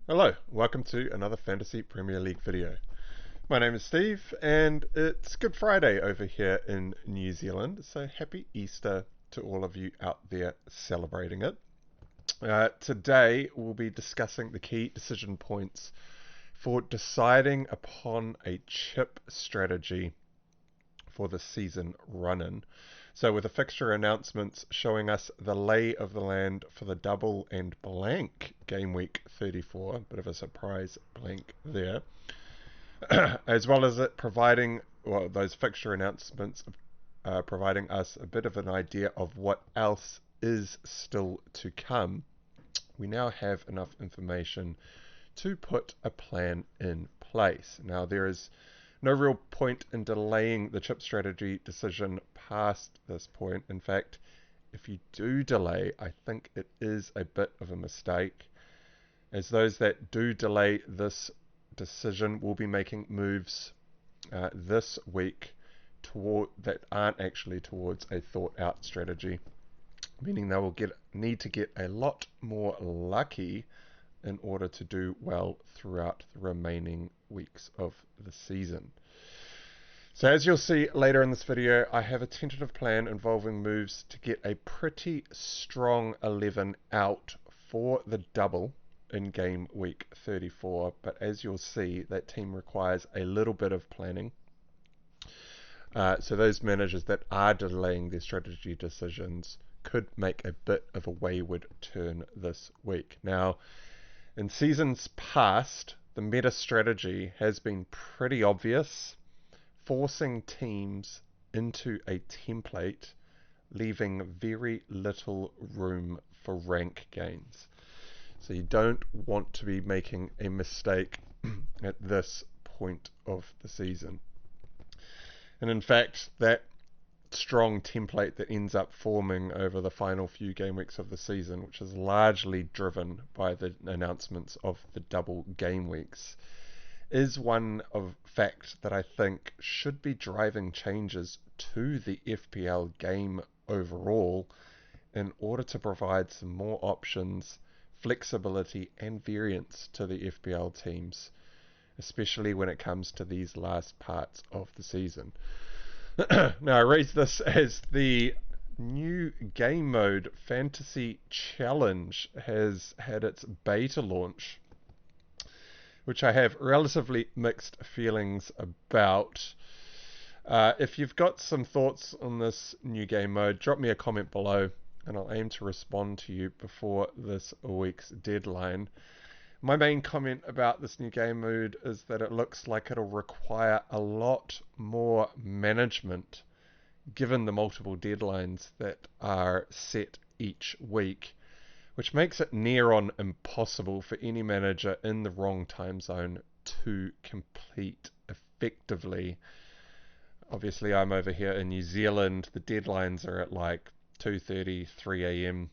Hello, welcome to another Fantasy Premier League video. My name is Steve and it's Good Friday over here in New Zealand, so happy Easter to all of you out there celebrating it. Today we'll be discussing the key decision points for deciding upon a chip strategy for the season run-in. So with the fixture announcements showing us the lay of the land for the double and blank game week 34, bit of a surprise blank there, as well as it providing, well, those fixture announcements providing us a bit of an idea of what else is still to come. We now have enough information to put a plan in place. Now there is no real point in delaying the chip strategy decision past this point. In fact, if you do delay, I think it is a bit of a mistake, as those that do delay this decision will be making moves this week that aren't actually towards a thought out strategy, meaning they will need to get a lot more lucky in order to do well throughout the remaining weeks of the season. So as you'll see later in this video, I have a tentative plan involving moves to get a pretty strong 11 out for the double in game week 34, but as you'll see, that team requires a little bit of planning. So those managers that are delaying their strategy decisions could make a bit of a wayward turn this week. Now, in seasons past, the meta strategy has been pretty obvious, forcing teams into a template, leaving very little room for rank gains. So you don't want to be making a mistake at this point of the season. And in fact, that strong template that ends up forming over the final few game weeks of the season, which is largely driven by the announcements of the double game weeks, is one of fact that I think should be driving changes to the FPL game overall in order to provide some more options, flexibility and variance to the FPL teams, especially when it comes to these last parts of the season. Now, I raise this as the new game mode Fantasy Challenge has had its beta launch, which I have relatively mixed feelings about. If you've got some thoughts on this new game mode, drop me a comment below and I'll aim to respond to you before this week's deadline. My main comment about this new game mode is that it looks like it'll require a lot more management given the multiple deadlines that are set each week, which makes it near on impossible for any manager in the wrong time zone to complete effectively. Obviously, I'm over here in New Zealand. The deadlines are at like 2:30, 3 a.m.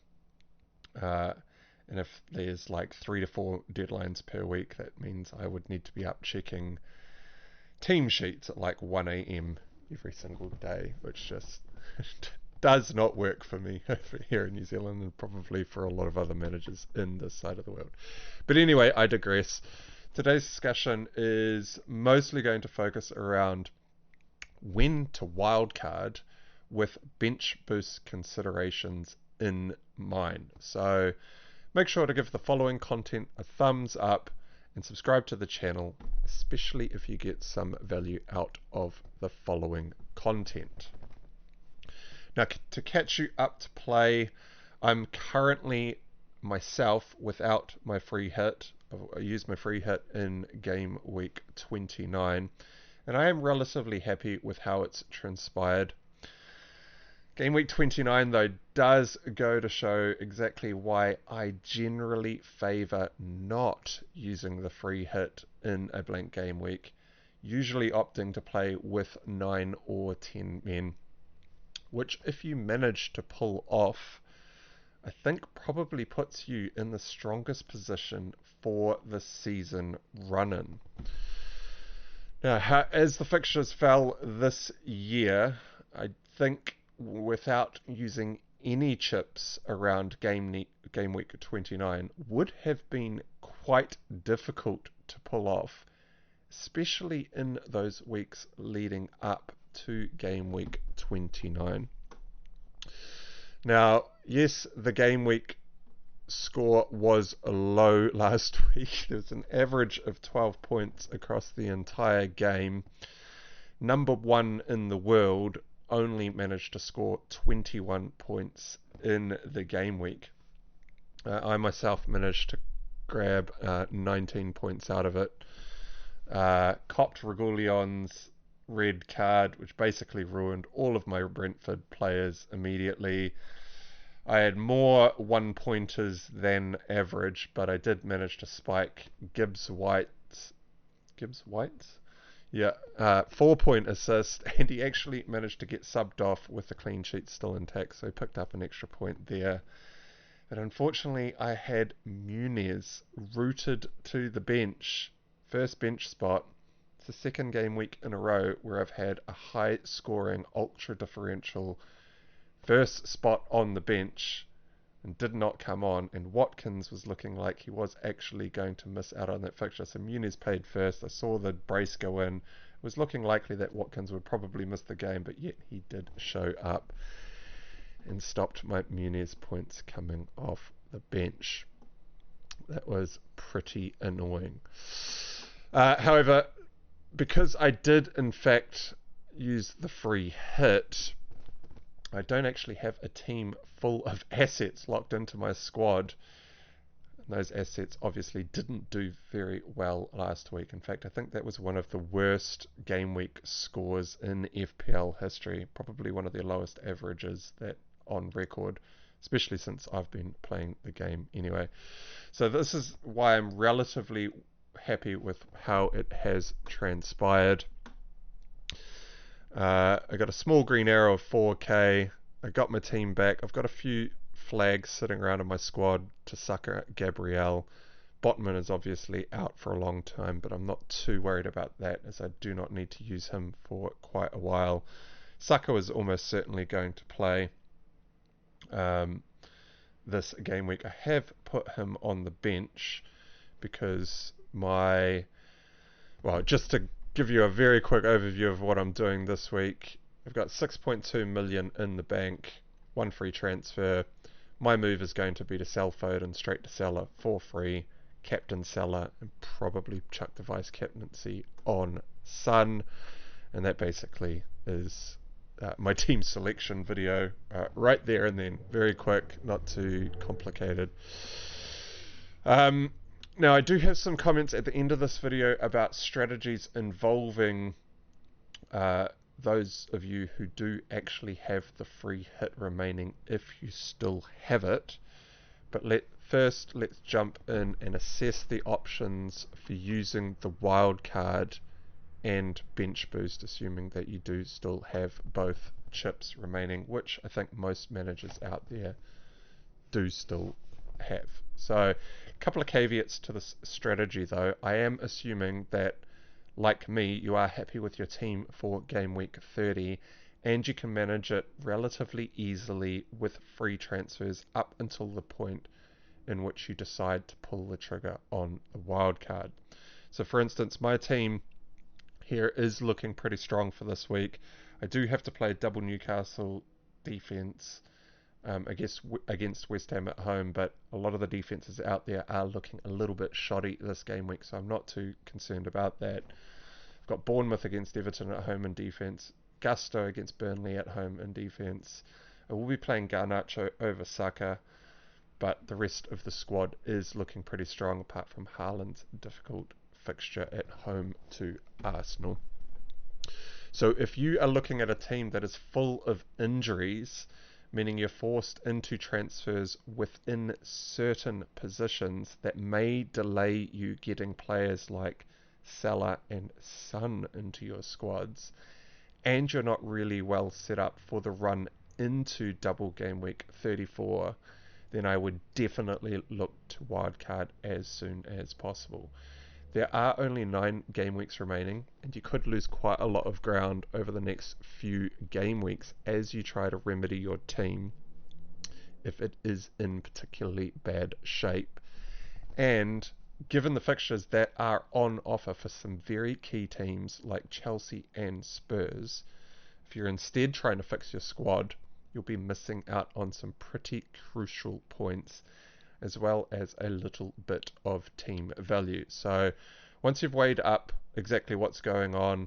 And if there's like 3 to 4 deadlines per week, that means I would need to be up checking team sheets at like 1 a.m. every single day, which just does not work for me over here in New Zealand, and probably for a lot of other managers in this side of the world. But anyway, I digress. Today's discussion is mostly going to focus around when to wildcard with bench boost considerations in mind. So make sure to give the following content a thumbs up and subscribe to the channel, especially if you get some value out of the following content. Now, to catch you up to play, I'm currently myself without my free hit. I used my free hit in game week 29, and I am relatively happy with how it's transpired. Game week 29, though, does go to show exactly why I generally favour not using the free hit in a blank game week, usually opting to play with 9 or 10 men, which if you manage to pull off, I think probably puts you in the strongest position for the season run-in. Now, as the fixtures fell this year, I think without using any chips around game week 29 would have been quite difficult to pull off, especially in those weeks leading up to game week 29. Now, yes, the game week score was low last week. There was an average of 12 points across the entire game. Number one in the world only managed to score 21 points in the game week. I myself managed to grab 19 points out of it. Copped Regulion's red card, which basically ruined all of my Brentford players immediately. I had more one-pointers than average, but I did manage to spike Gibbs White's? Yeah, 4-point assist, and he actually managed to get subbed off with the clean sheet still intact, so he picked up an extra point there. But unfortunately, I had Muniz rooted to the bench, first bench spot. It's the second game week in a row where I've had a high-scoring, ultra-differential first spot on the bench and did not come on, and Watkins was looking like he was actually going to miss out on that fixture. So Muniz paid first. I saw the brace go in. It was looking likely that Watkins would probably miss the game, but yet he did show up and stopped my Muniz points coming off the bench. That was pretty annoying. However, because I did in fact use the free hit, I don't actually have a team full of assets locked into my squad. And those assets obviously didn't do very well last week. In fact, I think that was one of the worst game week scores in FPL history. Probably one of the lowest averages that on record, especially since I've been playing the game anyway. So this is why I'm relatively happy with how it has transpired. I got a small green arrow of 4k. I got my team back. I've got a few flags sitting around in my squad to sucker Gabriel. Botman is obviously out for a long time, but I'm not too worried about that, as I do not need to use him for quite a while. Saka is almost certainly going to play this game week. I have put him on the bench because just to give you a very quick overview of what I'm doing this week, I've got 6.2 million in the bank, one free transfer. My move is going to be to sell Foden straight to Salah for free, captain Salah, and probably chuck the vice captaincy on Son. And that basically is my team selection video right there and then. Very quick, not too complicated. Now, I do have some comments at the end of this video about strategies involving those of you who do actually have the free hit remaining, if you still have it. But let's jump in and assess the options for using the wildcard and bench boost, assuming that you do still have both chips remaining, which I think most managers out there do still have. So a couple of caveats to this strategy though. I am assuming that, like me, you are happy with your team for game week 30 and you can manage it relatively easily with free transfers up until the point in which you decide to pull the trigger on the wildcard. So for instance, my team here is looking pretty strong for this week. I do have to play double Newcastle defense against West Ham at home, but a lot of the defenses out there are looking a little bit shoddy this game week, so I'm not too concerned about that. I've got Bournemouth against Everton at home in defense, Gusto against Burnley at home in defense. I will be playing Garnacho over Saka, but the rest of the squad is looking pretty strong apart from Haaland's difficult fixture at home to Arsenal. So if you are looking at a team that is full of injuries, meaning you're forced into transfers within certain positions that may delay you getting players like Salah and Son into your squads, and you're not really well set up for the run into double game week 34, then I would definitely look to wildcard as soon as possible. There are only 9 game weeks remaining, and you could lose quite a lot of ground over the next few game weeks as you try to remedy your team if it is in particularly bad shape. And given the fixtures that are on offer for some very key teams like Chelsea and Spurs, if you're instead trying to fix your squad, you'll be missing out on some pretty crucial points, as well as a little bit of team value. So once you've weighed up exactly what's going on, you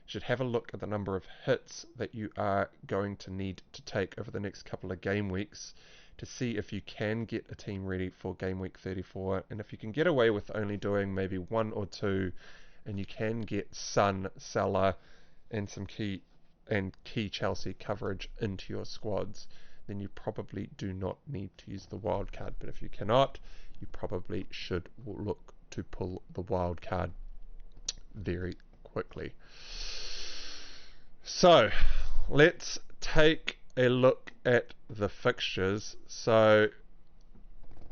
should have a look at the number of hits that you are going to need to take over the next couple of game weeks to see if you can get a team ready for game week 34. And if you can get away with only doing maybe one or two, and you can get Son, Salah, and some key Chelsea coverage into your squads, then you probably do not need to use the wild card. But if you cannot, you probably should look to pull the wild card very quickly. So let's take a look at the fixtures. So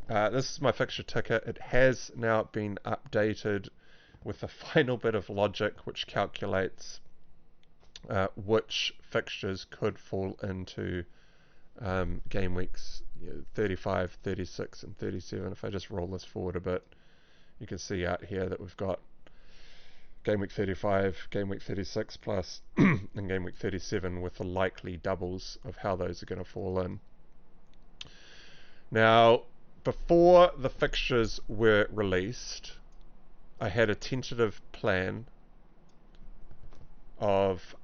this is my fixture ticker. It has now been updated with a final bit of logic which calculates which fixtures could fall into game weeks 35, 36 and 37. If I just roll this forward a bit, you can see out here that we've got game week 35, game week 36 plus and game week 37 with the likely doubles of how those are going to fall in. Now, before the fixtures were released, I had a tentative plan of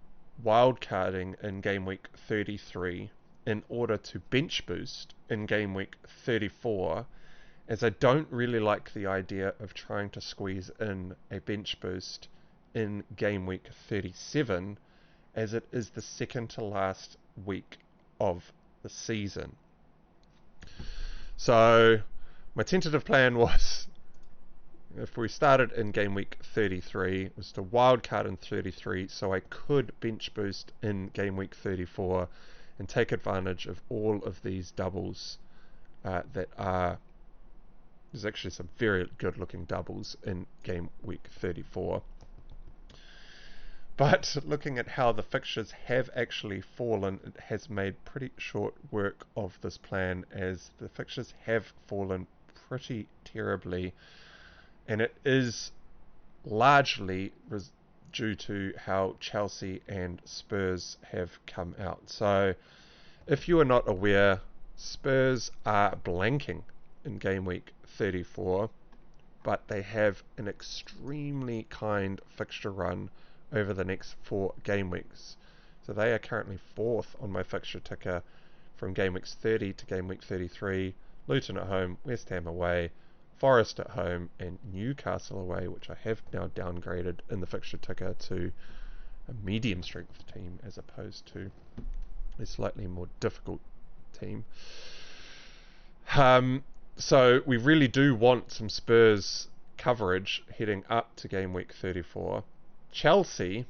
wildcarding in game week 33 in order to bench boost in game week 34, as I don't really like the idea of trying to squeeze in a bench boost in game week 37, as it is the second to last week of the season. So my tentative plan was, if we started in game week 33, was to wildcard in 33 so I could bench boost in game week 34 and take advantage of all of these doubles that are... There's actually some very good looking doubles in game week 34. But looking at how the fixtures have actually fallen, it has made pretty short work of this plan, as the fixtures have fallen pretty terribly, and it is largely due to how Chelsea and Spurs have come out. So if you are not aware, Spurs are blanking in game week 34, but they have an extremely kind fixture run over the next 4 game weeks. So they are currently 4th on my fixture ticker from game weeks 30 to game week 33. Luton at home, West Ham away, Forest at home, and Newcastle away, which I have now downgraded in the fixture ticker to a medium strength team as opposed to a slightly more difficult team. So we really do want some Spurs coverage heading up to game week 34. Chelsea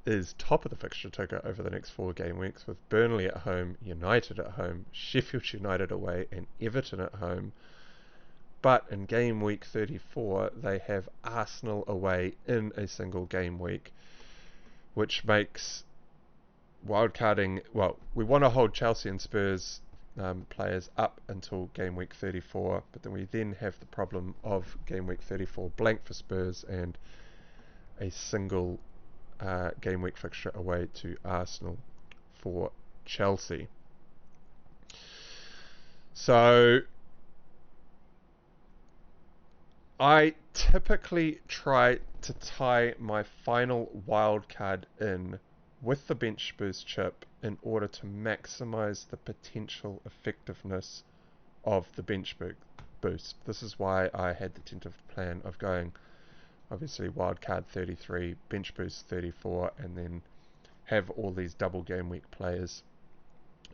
is top of the fixture ticker over the next 4 game weeks, with Burnley at home, United at home, Sheffield United away, and Everton at home. But in game week 34, they have Arsenal away in a single game week, which makes wildcarding... Well, we want to hold Chelsea and Spurs players up until game week 34, but then we have the problem of game week 34 blank for Spurs and a single game week fixture away to Arsenal for Chelsea. So I typically try to tie my final wildcard in with the bench boost chip in order to maximize the potential effectiveness of the bench boost. This is why I had the tentative plan of going obviously wildcard 33, bench boost 34, and then have all these double game week players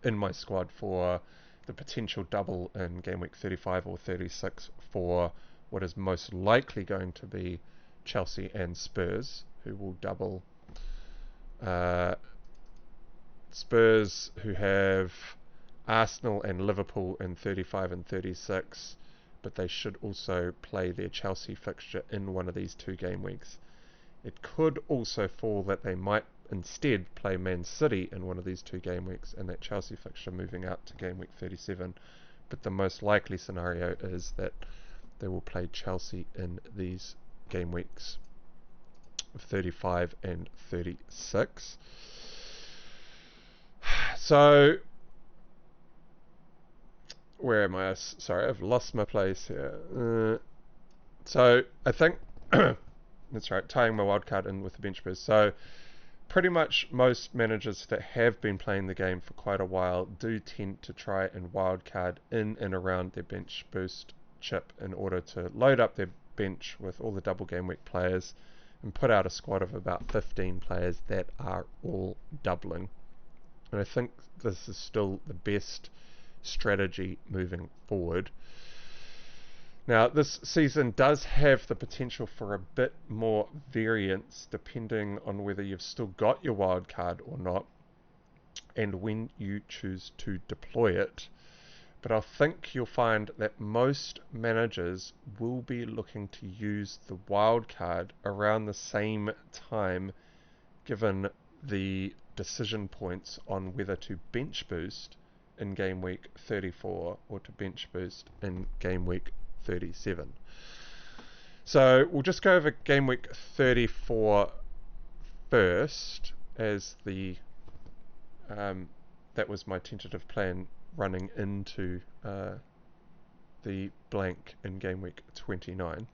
in my squad for the potential double in game week 35 or 36 for what is most likely going to be Chelsea and Spurs, who will double. Spurs, who have Arsenal and Liverpool in 35 and 36, but they should also play their Chelsea fixture in one of these 2 game weeks. It could also fall that they might instead play Man City in one of these 2 game weeks, and that Chelsea fixture moving out to game week 37. But the most likely scenario is that they will play Chelsea in these game weeks of 35 and 36. So, where am I? Sorry, I've lost my place here. So, I think, that's right, tying my wildcard in with the bench boost. So, pretty much most managers that have been playing the game for quite a while do tend to try and wildcard in and around their bench boost chip in order to load up their bench with all the double game week players and put out a squad of about 15 players that are all doubling. And I think this is still the best strategy moving forward. Now, this season does have the potential for a bit more variance depending on whether you've still got your wild card or not and when you choose to deploy it. But I think you'll find that most managers will be looking to use the wild card around the same time, given the decision points on whether to bench boost in game week 34 or to bench boost in game week 37. So we'll just go over game week 34 first, as the that was my tentative plan running into the blank in game week 29.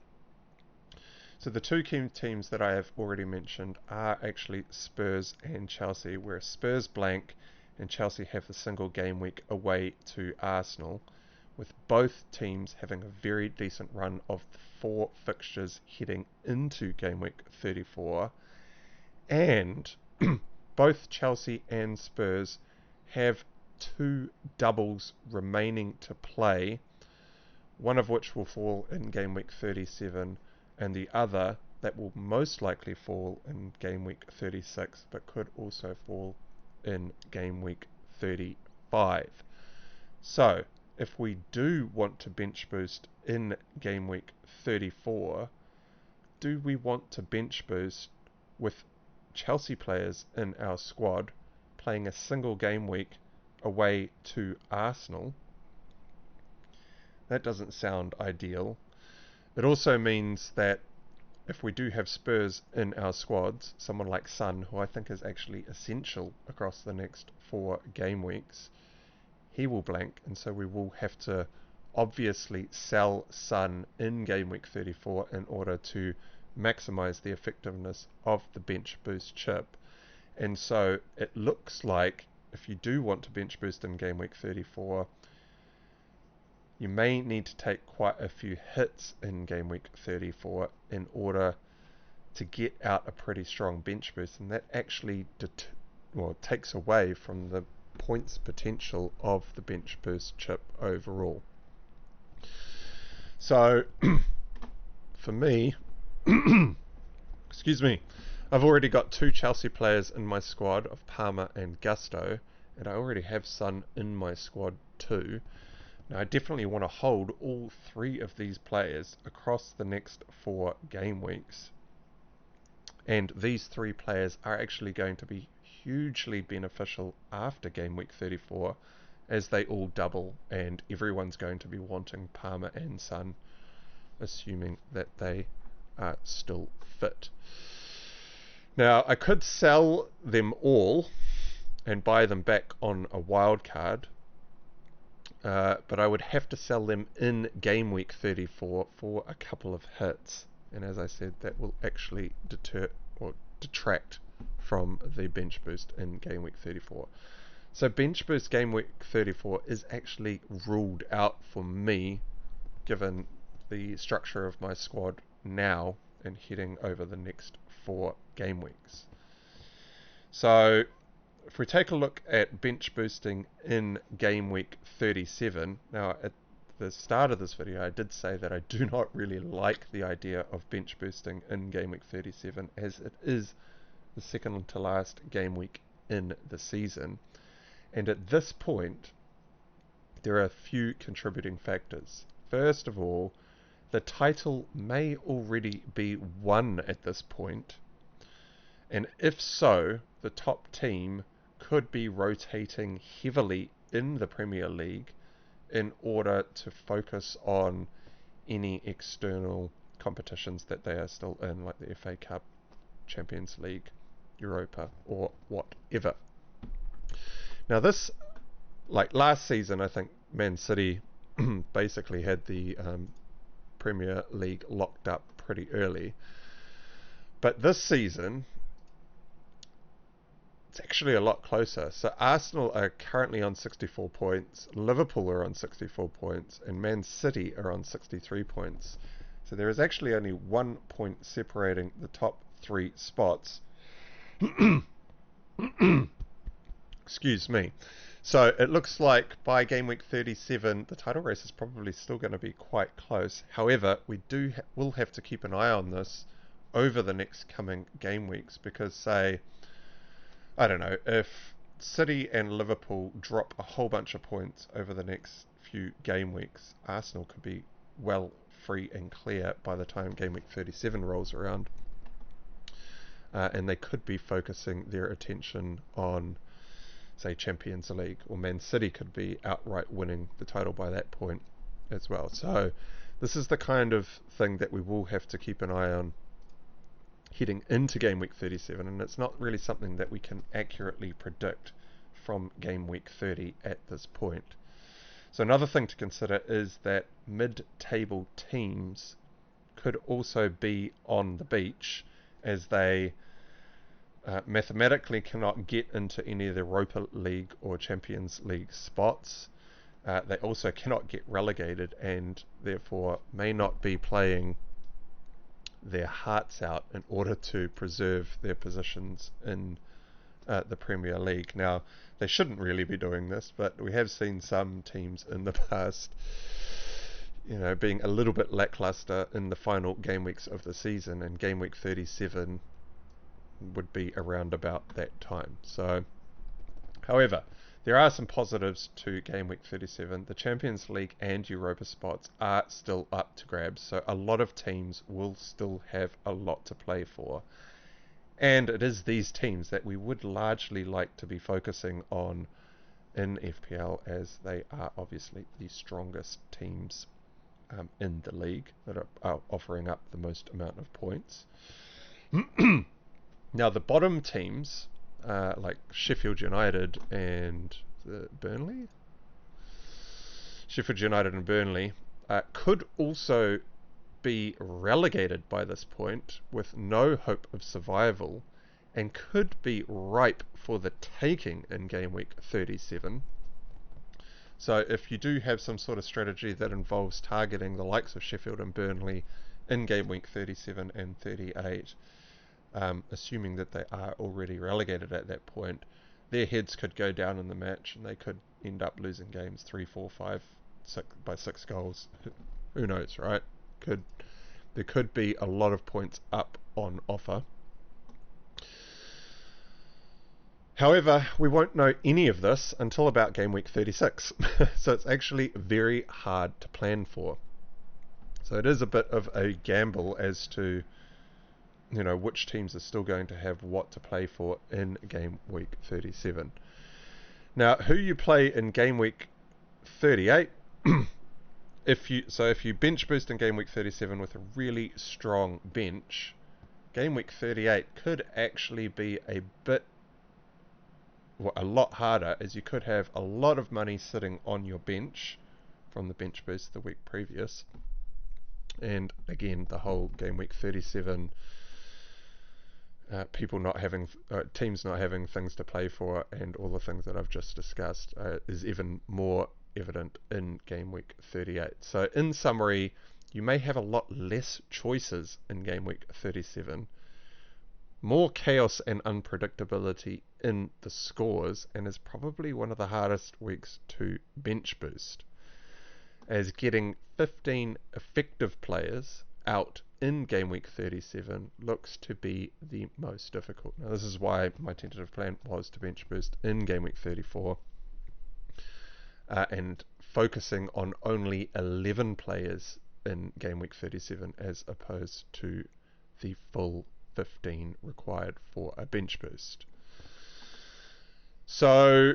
So the two key teams that I have already mentioned are actually Spurs and Chelsea, where Spurs blank and Chelsea have the single game week away to Arsenal, with both teams having a very decent run of 4 fixtures heading into game week 34, and both Chelsea and Spurs have 2 doubles remaining to play, one of which will fall in game week 37 and the other that will most likely fall in game week 36 but could also fall in game week 35. So if we do want to bench boost in game week 34, do we want to bench boost with Chelsea players in our squad playing a single game week away to Arsenal? That doesn't sound ideal. It also means that if we do have Spurs in our squads, someone like Son, who I think is actually essential across the next 4 game weeks, he will blank, and so we will have to obviously sell Son in game week 34 in order to maximize the effectiveness of the bench boost chip. And so it looks like if you do want to bench boost in game week 34, you may need to take quite a few hits in game week 34 in order to get out a pretty strong bench boost, and that actually takes away from the points potential of the bench boost chip overall. So for me, excuse me, I've already got 2 Chelsea players in my squad of Palmer and Gusto, and I already have Son in my squad too. Now I definitely want to hold all 3 of these players across the next 4 game weeks, and these 3 players are actually going to be hugely beneficial after game week 34, as they all double and everyone's going to be wanting Palmer and Son, assuming that they are still fit. Now I could sell them all and buy them back on a wild card, but I would have to sell them in game week 34 for a couple of hits, and as I said, that will actually detract from the bench boost in game week 34. So bench boost game week 34 is actually ruled out for me, given the structure of my squad now and heading over the next 4 game weeks. So if we take a look at bench boosting in game week 37, now at the start of this video I did say that I do not really like the idea of bench boosting in game week 37, as it is the second to last game week in the season, and at this point there are a few contributing factors. First of all, the title may already be won at this point, and if so, the top team could be rotating heavily in the Premier League in order to focus on any external competitions that they are still in, like the FA Cup, Champions League, Europa, or whatever. Now this, like last season, I think Man City basically had the Premier League locked up pretty early. But this season, it's actually a lot closer. So Arsenal are currently on 64 points, Liverpool are on 64 points, and Man City are on 63 points. So there is actually only 1 point separating the top 3 spots. Excuse me. So it looks like by game week 37, the title race is probably still going to be quite close. However, we will have to keep an eye on this over the next coming game weeks, because say, I don't know, if City and Liverpool drop a whole bunch of points over the next few game weeks, Arsenal could be well free and clear by the time game week 37 rolls around. And they could be focusing their attention on, say, Champions League, or Man City could be outright winning the title by that point as well. So this is the kind of thing that we will have to keep an eye on heading into game week 37, and it's not really something that we can accurately predict from game week 30 at this point. So another thing to consider is that mid-table teams could also be on the beach, as they mathematically cannot get into any of the Europa League or Champions League spots. They also cannot get relegated, and therefore may not be playing their hearts out in order to preserve their positions in the Premier League. Now, they shouldn't really be doing this, but we have seen some teams in the past, being a little bit lackluster in the final game weeks of the season, and game week 37 would be around about that time. So, however, there are some positives to game week 37. The Champions League and Europa spots are still up to grabs, so a lot of teams will still have a lot to play for. And it is these teams that we would largely like to be focusing on in FPL, as they are obviously the strongest teams in the league that are offering up the most amount of points. Now, the bottom teams, like Sheffield United and Burnley? Sheffield United and Burnley could also be relegated by this point with no hope of survival, and could be ripe for the taking in game week 37. So if you do have some sort of strategy that involves targeting the likes of Sheffield and Burnley in game week 37 and 38, assuming that they are already relegated at that point, their heads could go down in the match, and they could end up losing games 3, 4, 5, 6 by 6 goals. Who knows, right? There could be a lot of points up on offer. However, we won't know any of this until about game week 36. So it's actually very hard to plan for. So it is a bit of a gamble as to which teams are still going to have what to play for in game week 37. Now, who you play in game week 38, if you bench boost in game week 37 with a really strong bench, game week 38 could actually be a lot harder, as you could have a lot of money sitting on your bench from the bench boost the week previous. And again, the whole game week 37, teams not having things to play for, and all the things that I've just discussed is even more evident in game week 38. So in summary, you may have a lot less choices in game week 37, more chaos and unpredictability in the scores, and is probably one of the hardest weeks to bench boost, as getting 15 effective players out in game week 37 looks to be the most difficult. Now, this is why my tentative plan was to bench boost in game week 34 and focusing on only 11 players in game week 37 as opposed to the full 15 required for a bench boost. So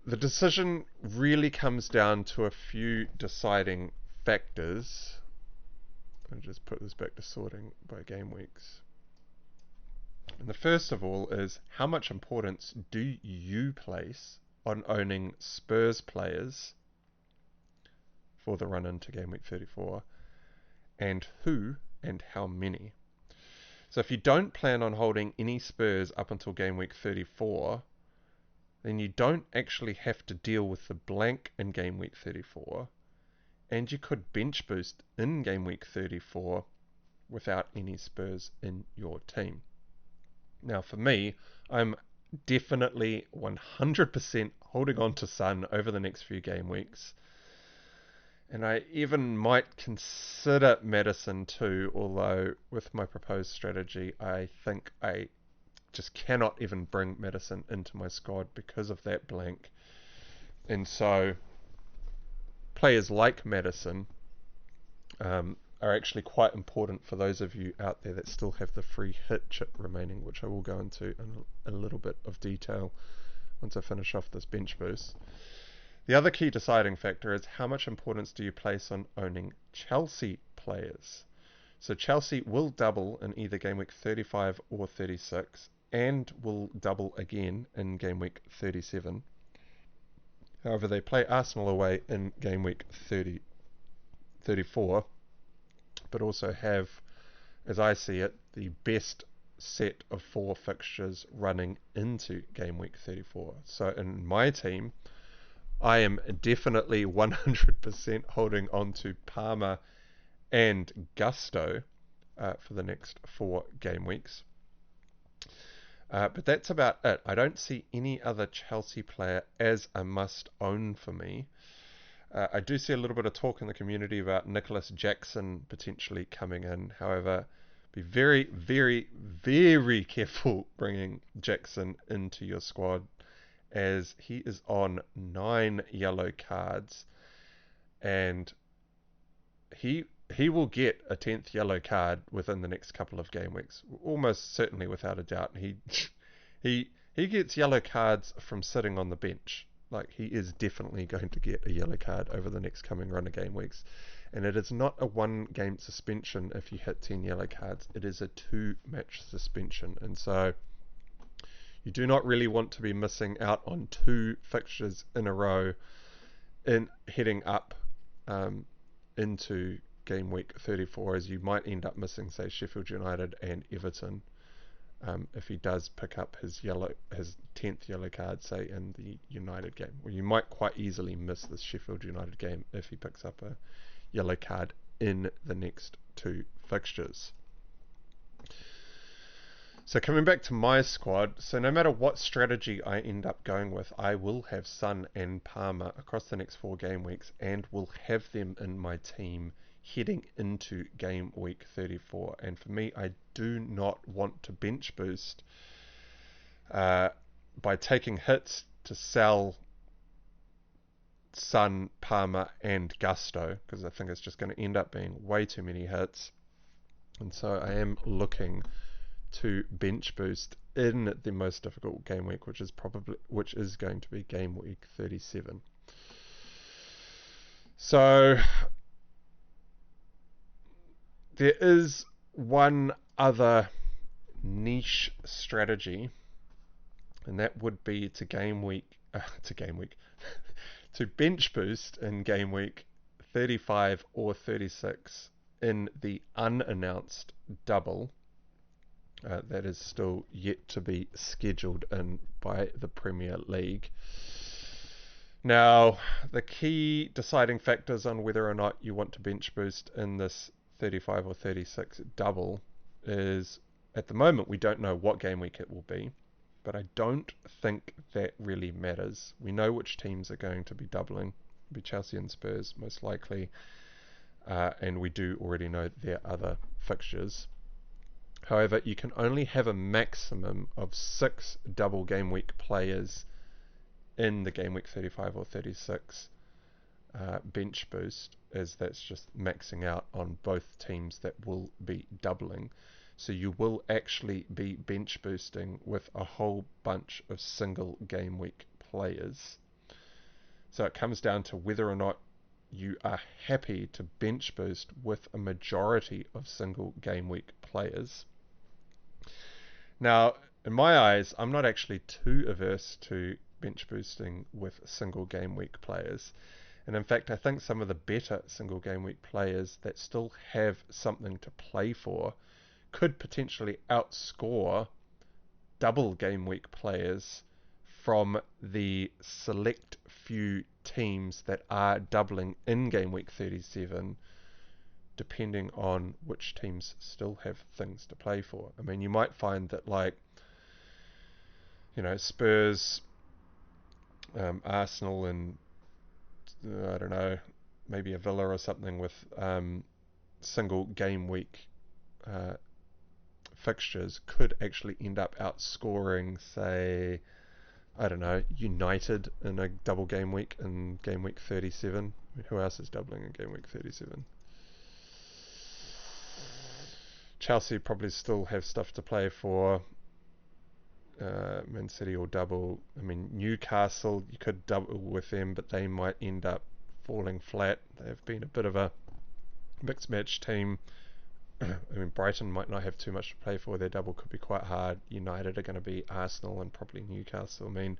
the decision really comes down to a few deciding factors. I'll just put this back to sorting by game weeks. And the first of all is, how much importance do you place on owning Spurs players for the run into game week 34, and who and how many? So if you don't plan on holding any Spurs up until game week 34, then you don't actually have to deal with the blank in game week 34, and you could bench boost in game week 34 without any Spurs in your team. Now for me, I'm definitely 100% holding on to Son over the next few game weeks. And I even might consider Maddison too, although with my proposed strategy, I think I just cannot even bring Maddison into my squad because of that blank. And so players like Maddison are actually quite important for those of you out there that still have the free hit chip remaining, which I will go into in a little bit of detail once I finish off this bench boost. The other key deciding factor is, how much importance do you place on owning Chelsea players? So Chelsea will double in either game week 35 or 36, and will double again in game week 37. However, they play Arsenal away in game week 34, but also have, as I see it, the best set of 4 fixtures running into game week 34. So in my team, I am definitely 100% holding on to Palmer and Gusto for the next 4 game weeks. But that's about it. I don't see any other Chelsea player as a must-own for me. I do see a little bit of talk in the community about Nicholas Jackson potentially coming in. However, be very, very, very careful bringing Jackson into your squad, as he is on 9 yellow cards, and he will get a 10th yellow card within the next couple of game weeks, almost certainly, without a doubt. He gets yellow cards from sitting on the bench. Like, he is definitely going to get a yellow card over the next coming run of game weeks, and it is not a 1-game suspension if you hit 10 yellow cards. It is a 2-match suspension, and so you do not really want to be missing out on 2 fixtures in a row in heading up into game week 34, as you might end up missing, say, Sheffield United and Everton, if he does pick up his 10th yellow card, say, in the United game. Or you might quite easily miss this Sheffield United game if he picks up a yellow card in the next 2 fixtures. So coming back to my squad, so no matter what strategy I end up going with, I will have Son and Palmer across the next 4 game weeks, and will have them in my team heading into game week 34. And for me, I do not want to bench boost by taking hits to sell Son, Palmer and Gusto, because I think it's just going to end up being way too many hits. And so I am looking to bench boost in the most difficult game week, which is going to be game week 37. So there is one other niche strategy, and that would be to to bench boost in game week 35 or 36 in the unannounced double. That is still yet to be scheduled in by the Premier League. Now, the key deciding factors on whether or not you want to bench boost in this 35 or 36 double is, at the moment, we don't know what game week it will be, but I don't think that really matters. We know which teams are going to be doubling. It'll be Chelsea and Spurs, most likely, and we do already know their other fixtures. However, you can only have a maximum of 6 double game week players in the game week 35 or 36 bench boost, as that's just maxing out on both teams that will be doubling. So you will actually be bench boosting with a whole bunch of single game week players. So it comes down to whether or not you are happy to bench boost with a majority of single game week players. Now, in my eyes, I'm not actually too averse to bench boosting with single game week players. And in fact, I think some of the better single game week players that still have something to play for could potentially outscore double game week players from the select few teams that are doubling in game week 37, depending on which teams still have things to play for. I mean, you might find that, like, you know, Spurs, Arsenal, and I don't know, maybe a Villa or something with single game week fixtures could actually end up outscoring, say, I don't know, United in a double game week in game week 37. I mean, who else is doubling in game week 37? Chelsea probably still have stuff to play for. Man City will double. I mean, Newcastle, you could double with them, but they might end up falling flat. They've been a bit of a mixed match team. I mean, Brighton might not have too much to play for. Their double could be quite hard. United are going to be Arsenal and probably Newcastle. I mean,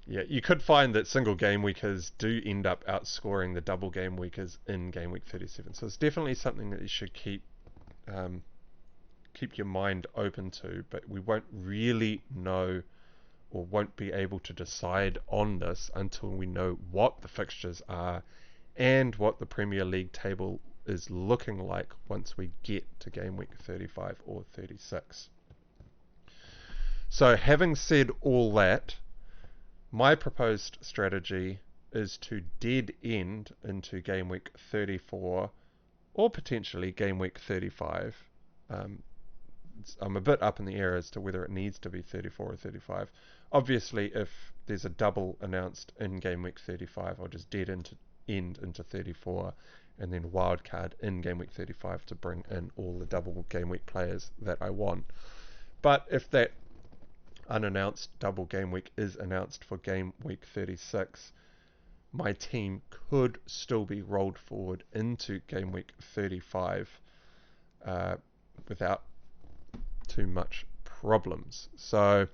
yeah, you could find that single game weekers do end up outscoring the double game weekers in game week 37. So it's definitely something that you should keep your mind open to, but we won't really know or won't be able to decide on this until we know what the fixtures are and what the Premier League table is looking like once we get to game week 35 or 36. So having said all that, my proposed strategy is to dead end into game week 34 or potentially game week 35. I'm a bit up in the air as to whether it needs to be 34 or 35. Obviously, if there's a double announced in game week 35, I'll just dead end into 34 and then wildcard in game week 35 to bring in all the double game week players that I want. But if that unannounced double game week is announced for game week 36, my team could still be rolled forward into game week 35 without too much problems. So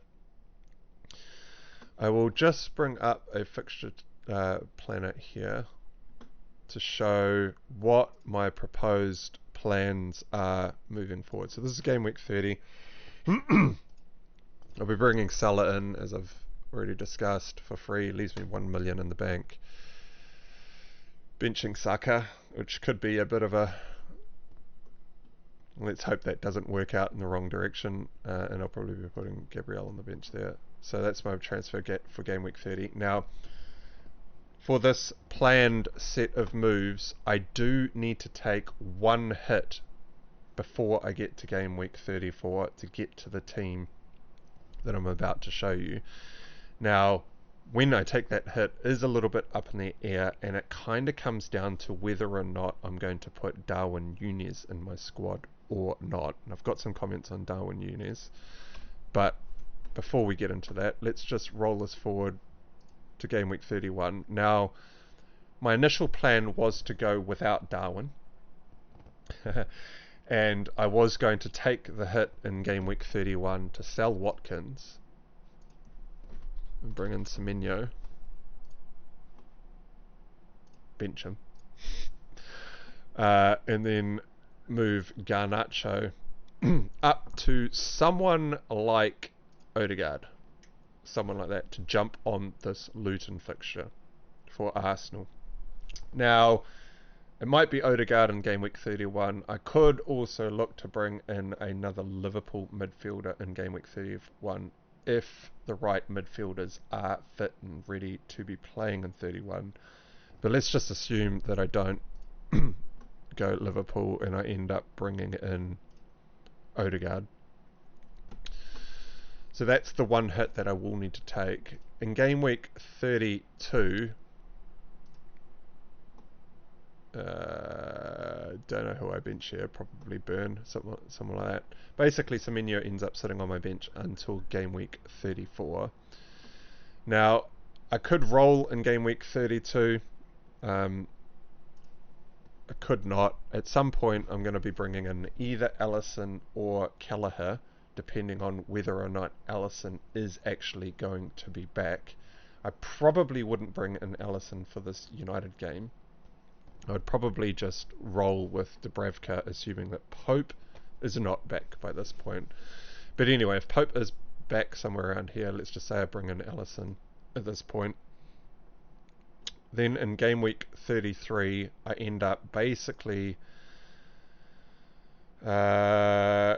I will just bring up a fixture planner here to show what my proposed plans are moving forward. So this is game week 30. I'll be bringing Salah in, as I've already discussed, for free. Leaves me 1 million in the bank. Benching Saka, which could be a bit of a... Let's hope that doesn't work out in the wrong direction. And I'll probably be putting Gabriel on the bench there. So that's my transfer get for game week 30. Now, for this planned set of moves, I do need to take one hit before I get to game week 34 to get to the team that I'm about to show you. Now, when I take that hit is a little bit up in the air, and it kind of comes down to whether or not I'm going to put Darwin Nunez in my squad or not. And I've got some comments on Darwin Nunez, but before we get into that, let's just roll this forward to game week 31. Now, my initial plan was to go without Darwin, and I was going to take the hit in game week 31 to sell Watkins and bring in Semenyo, bench him, and then move Garnacho up to someone like Odegaard, someone like that, to jump on this Luton fixture for Arsenal. Now, it might be Odegaard in game week 31. I could also look to bring in another Liverpool midfielder in game week 31 if the right midfielders are fit and ready to be playing in 31. But let's just assume that I don't go Liverpool and I end up bringing in Odegaard. So that's the one hit that I will need to take. In game week 32, don't know who I bench here, probably Burn, someone like that. Basically, Semenyo ends up sitting on my bench until game week 34. Now, I could roll in game week 32. I could not. At some point, I'm going to be bringing in either Allison or Kelleher, depending on whether or not Allison is actually going to be back. I probably wouldn't bring in Allison for this United game. I would probably just roll with Dubravka, assuming that Pope is not back by this point. But anyway, if Pope is back somewhere around here, let's just say I bring in Allison at this point. Then in game week 33, I end up basically... I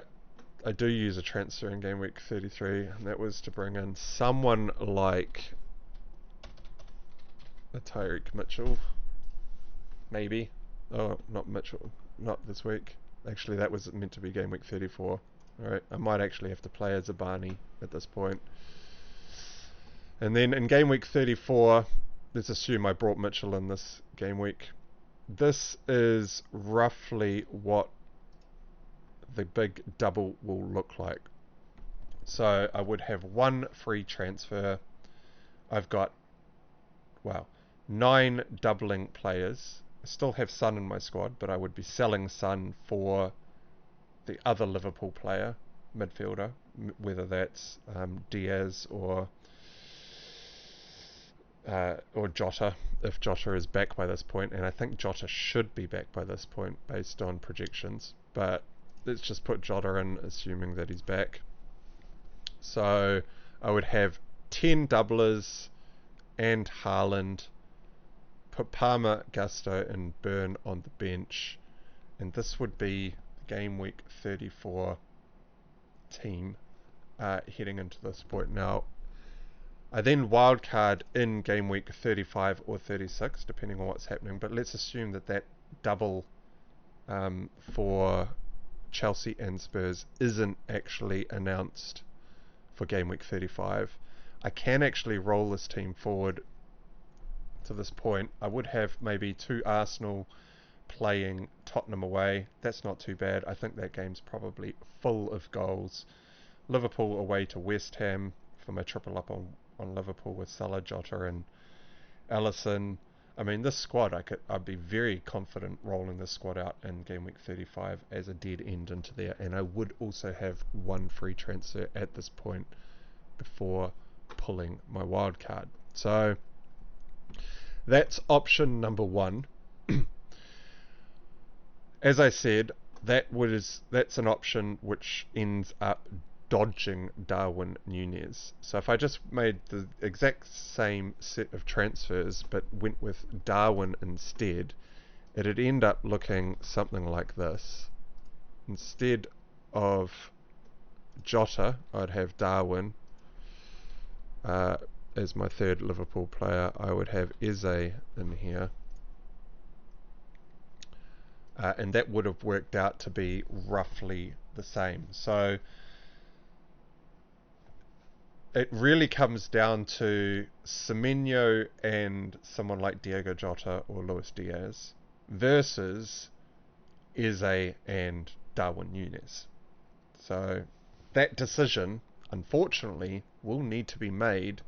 do use a transfer in game week 33, and that was to bring in someone like a Tyreek Mitchell. Maybe. Oh, not Mitchell. Not this week. Actually, that was meant to be game week 34. Alright, I might actually have to play as a Barney at this point. And then in game week 34... let's assume I brought Mitchell in this game week. This is roughly what the big double will look like. So I would have one free transfer. I've got, well, 9 doubling players. I still have Son in my squad, but I would be selling Son for the other Liverpool player, midfielder, whether that's Diaz or Jota, if Jota is back by this point, and I think Jota should be back by this point based on projections, but let's just put Jota in, assuming that he's back. So I would have 10 doublers and Haaland, put Palmer, Gusto and Burn on the bench, and this would be game week 34 team heading into this point. Now I then wildcard in game week 35 or 36, depending on what's happening. But let's assume that that double for Chelsea and Spurs isn't actually announced for game week 35. I can actually roll this team forward to this point. I would have maybe 2 Arsenal playing Tottenham away. That's not too bad. I think that game's probably full of goals. Liverpool away to West Ham for my triple up on Liverpool with Salah, Jota and Alisson. I mean, this squad, I'd be very confident rolling this squad out in game week 35 as a dead end into there, and I would also have one free transfer at this point before pulling my wild card. So that's option number 1. As I said, that's an option which ends up dodging Darwin Núñez. So if I just made the exact same set of transfers but went with Darwin instead, it'd end up looking something like this. Instead of Jota, I'd have Darwin as my third Liverpool player. I would have Eze in here. And that would have worked out to be roughly the same. So it really comes down to Semenyo and someone like Diogo Jota or Luis Diaz versus Eze and Darwin Núñez. So that decision, unfortunately, will need to be made,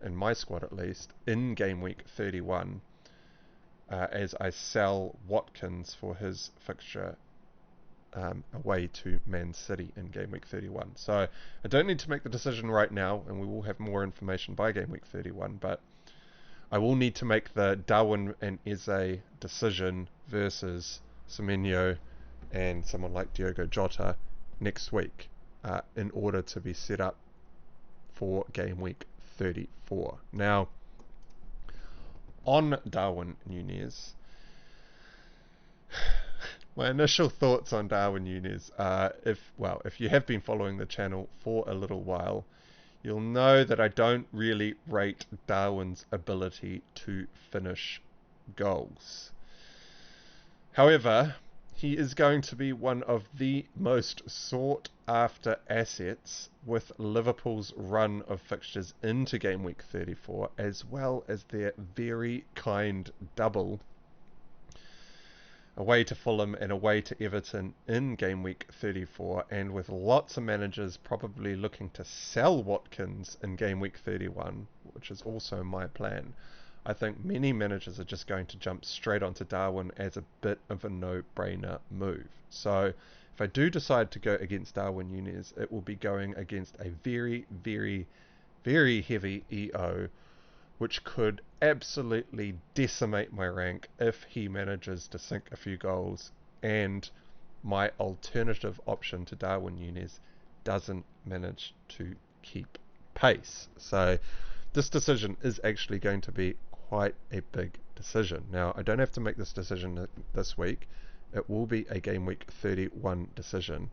in my squad at least, in game week 31 as I sell Watkins for his fixture away to Man City in game week 31. So I don't need to make the decision right now, and we will have more information by game week 31, but I will need to make the Darwin and Eze decision versus Semenyo and someone like Diogo Jota next week in order to be set up for game week 34. Now, on Darwin Núñez, my initial thoughts on Darwin Núñez are, if you have been following the channel for a little while, you'll know that I don't really rate Darwin's ability to finish goals. However, he is going to be one of the most sought after assets with Liverpool's run of fixtures into game week 34, as well as their very kind double away to Fulham and away to Everton in game week 34, and with lots of managers probably looking to sell Watkins in game week 31, which is also my plan. I think many managers are just going to jump straight onto Darwin as a bit of a no-brainer move. So if I do decide to go against Darwin Núñez, it will be going against a very, very, very heavy EO, which could absolutely decimate my rank if he manages to sink a few goals and my alternative option to Darwin Núñez doesn't manage to keep pace. So this decision is actually going to be quite a big decision. Now, I don't have to make this decision this week. It will be a game week 31 decision.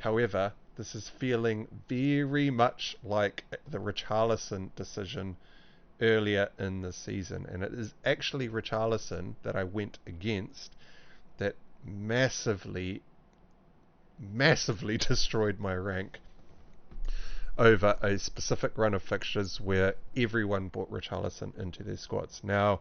However, this is feeling very much like the Richarlison decision earlier in the season, and it is actually Richarlison that I went against that massively destroyed my rank over a specific run of fixtures where everyone brought Richarlison into their squads. Now,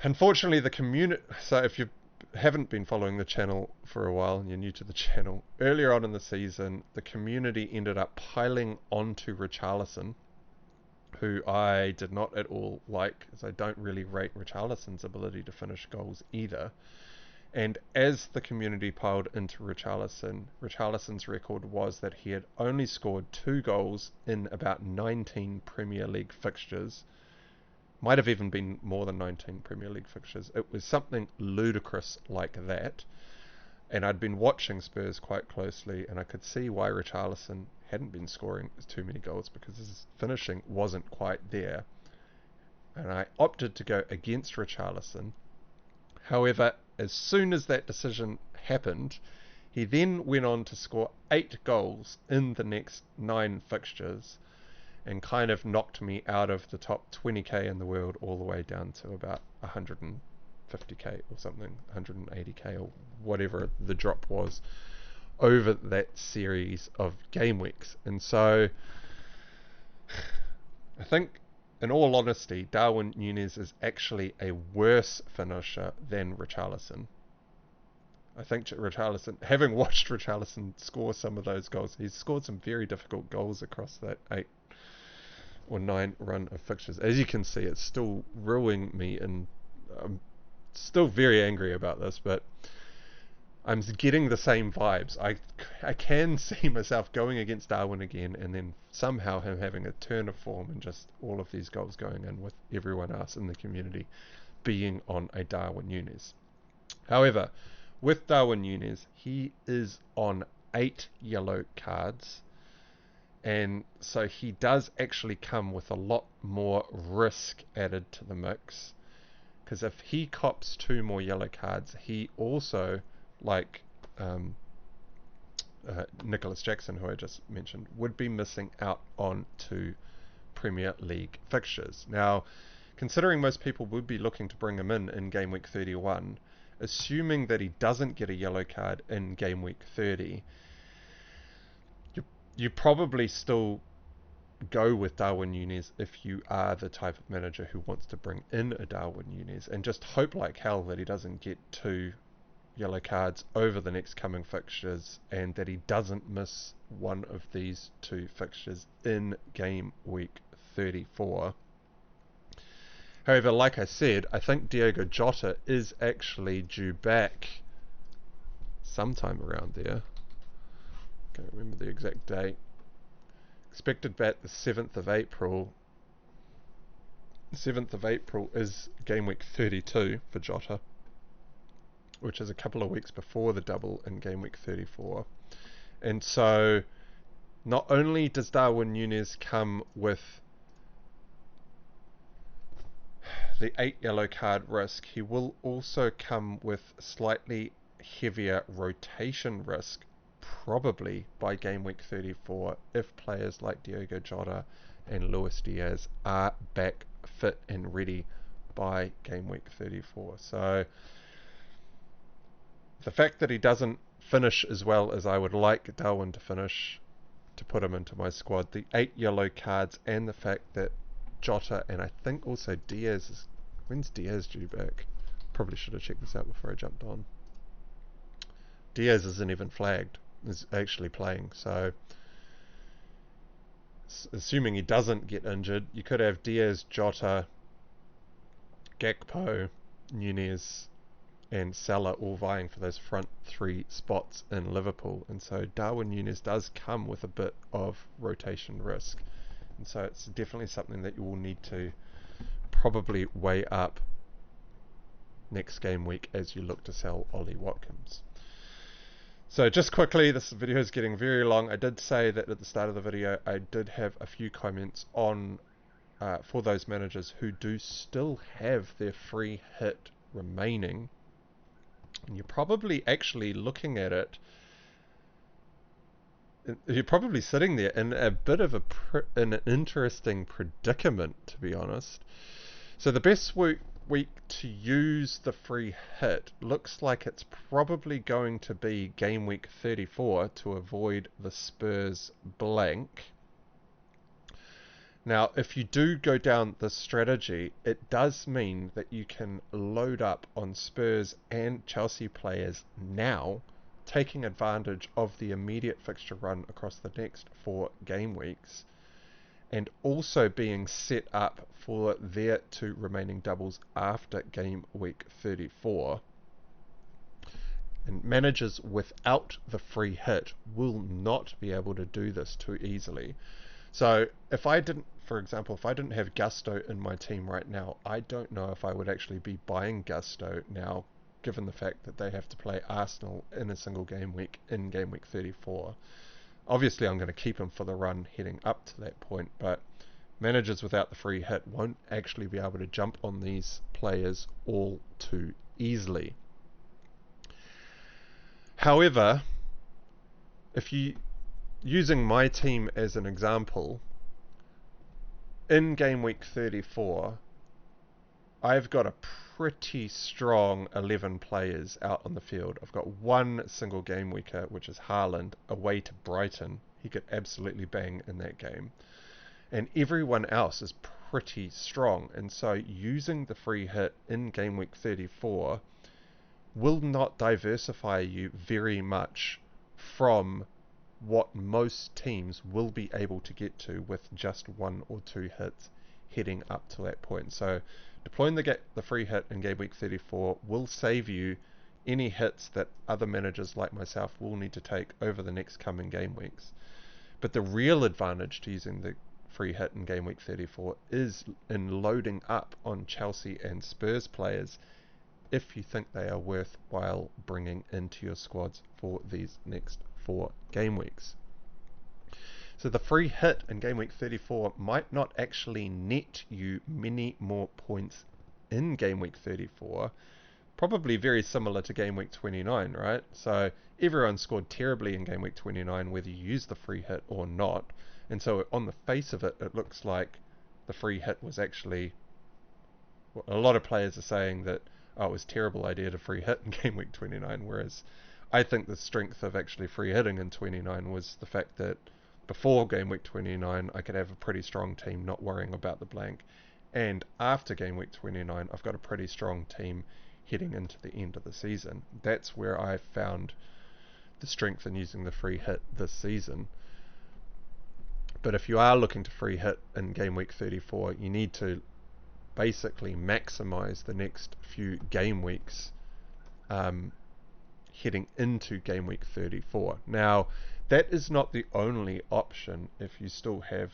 unfortunately, the community... So if you haven't been following the channel for a while and you're new to the channel, earlier on in the season, the community ended up piling onto Richarlison, who I did not at all like, as I don't really rate Richarlison's ability to finish goals either. And as the community piled into Richarlison, Richarlison's record was that he had only scored 2 goals in about 19 Premier League fixtures. Might have even been more than 19 Premier League fixtures. It was something ludicrous like that. And I'd been watching Spurs quite closely, and I could see why Richarlison hadn't been scoring too many goals, because his finishing wasn't quite there. And I opted to go against Richarlison. However, as soon as that decision happened, he then went on to score 8 goals in the next 9 fixtures and kind of knocked me out of the top 20k in the world all the way down to about 150k or something, 180k or whatever the drop was over that series of game weeks. And so I think, in all honesty, Darwin Núñez is actually a worse finisher than Richarlison. I think Richarlison, having watched Richarlison score some of those goals, he's scored some very difficult goals across that 8 or 9 run of fixtures. As you can see, it's still ruining me, and I'm still very angry about this, but I'm getting the same vibes. I can see myself going against Darwin again, and then somehow him having a turn of form and just all of these goals going in with everyone else in the community being on a Darwin Núñez. However, with Darwin Núñez, he is on 8 yellow cards, and so he does actually come with a lot more risk added to the mix, because if he cops 2 more yellow cards, he also, like Nicholas Jackson, who I just mentioned, would be missing out on 2 Premier League fixtures. Now, considering most people would be looking to bring him in game week 31, assuming that he doesn't get a yellow card in game week 30, you probably still go with Darwin Núñez if you are the type of manager who wants to bring in a Darwin Núñez, and just hope like hell that he doesn't get 2 yellow cards over the next coming fixtures, and that he doesn't miss one of these 2 fixtures in game week 34. However, like I said, I think Diogo Jota is actually due back sometime around there. Can't remember the exact date. Expected back the 7th of April. 7th of April is game week 32 for Jota, which is a couple of weeks before the double in game week 34. And so not only does Darwin Núñez come with the 8 yellow card risk, he will also come with slightly heavier rotation risk, probably by game week 34, if players like Diogo Jota and Luis Diaz are back fit and ready by game week 34. So the fact that he doesn't finish as well as I would like Darwin to finish, to put him into my squad, the 8 yellow cards, and the fact that Jota and I think also Diaz is... When's Diaz due back? Probably should have checked this out before I jumped on. Diaz isn't even flagged. Is actually playing, so assuming he doesn't get injured, you could have Diaz, Jota, Gakpo, Nunez, and Salah all vying for those front three spots in Liverpool. And so Darwin Nunez does come with a bit of rotation risk. And so it's definitely something that you will need to probably weigh up next game week as you look to sell Ollie Watkins. So just quickly, this video is getting very long. I did say that at the start of the video I did have a few comments on for those managers who do still have their free hit remaining. And you're probably actually looking at it, you're probably sitting there in a bit of an interesting predicament, to be honest. So the best week to use the free hit looks like it's probably going to be game week 34 to avoid the Spurs blank. Now, if you do go down this strategy, it does mean that you can load up on Spurs and Chelsea players now, taking advantage of the immediate fixture run across the next 4 game weeks, and also being set up for their 2 remaining doubles after game week 34. And managers without the free hit will not be able to do this too easily. So if I didn't, for example, if I didn't have Gusto in my team right now, I don't know if I would actually be buying Gusto now, given the fact that they have to play Arsenal in a single game week in game week 34. Obviously, I'm going to keep him for the run heading up to that point, but managers without the free hit won't actually be able to jump on these players all too easily. However, if you using my team as an example, in game week 34, I've got a pretty strong 11 players out on the field. I've got one single game weeker, which is Haaland, away to Brighton. He could absolutely bang in that game. And everyone else is pretty strong. And so using the free hit in game week 34 will not diversify you very much from what most teams will be able to get to with just 1 or 2 hits heading up to that point. So deploying the free hit in game week 34 will save you any hits that other managers like myself will need to take over the next coming game weeks. But the real advantage to using the free hit in game week 34 is in loading up on Chelsea and Spurs players if you think they are worthwhile bringing into your squads for these next 4 game weeks. So the free hit in game week 34 might not actually net you many more points in game week 34, probably very similar to game week 29, right? So everyone scored terribly in game week 29 whether you use the free hit or not, and so on the face of it, it looks like the free hit was actually, well, a lot of players are saying that, oh, it was a terrible idea to free hit in game week 29, whereas I think the strength of actually free hitting in 29 was the fact that before game week 29 I could have a pretty strong team not worrying about the blank, and after game week 29 I've got a pretty strong team heading into the end of the season. That's where I found the strength in using the free hit this season. But if you are looking to free hit in game week 34, you need to basically maximize the next few game weeks heading into game week 34. Now, that is not the only option if you still have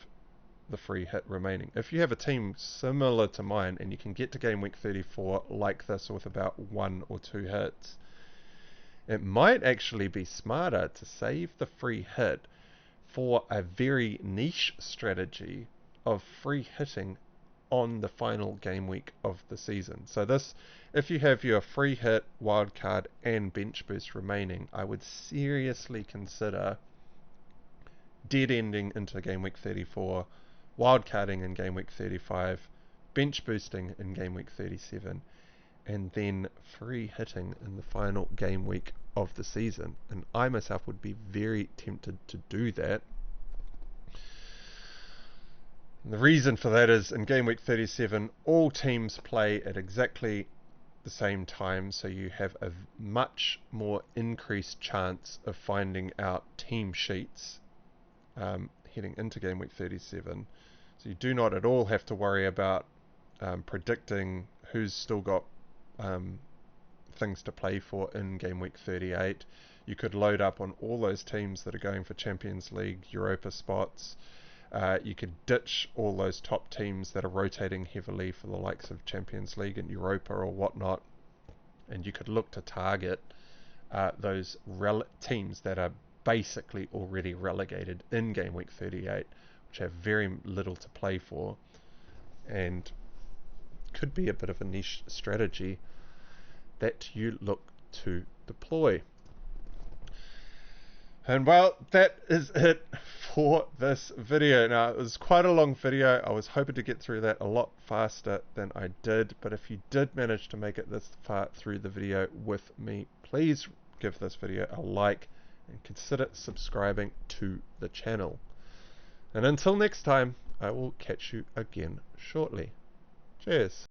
the free hit remaining. If you have a team similar to mine and you can get to game week 34 like this with about 1 or 2 hits, it might actually be smarter to save the free hit for a very niche strategy of free hitting on the final game week of the season. So this, if you have your free hit, wildcard and bench boost remaining, I would seriously consider dead ending into game week 34, wildcarding in game week 35, bench boosting in game week 37, and then free hitting in the final game week of the season. And I myself would be very tempted to do that. And the reason for that is in game week 37 all teams play at exactly the same time, so you have a much more increased chance of finding out team sheets heading into game week 37. So you do not at all have to worry about predicting who's still got things to play for in game week 38. You could load up on all those teams that are going for Champions League, Europa spots. You could ditch all those top teams that are rotating heavily for the likes of Champions League and Europa or whatnot, and you could look to target those teams that are basically already relegated in game week 38, which have very little to play for, and could be a bit of a niche strategy that you look to deploy. And well, that is it for this video. Now, it was quite a long video. I was hoping to get through that a lot faster than I did, but if you did manage to make it this far through the video with me, please give this video a like and consider subscribing to the channel. And until next time, I will catch you again shortly. Cheers.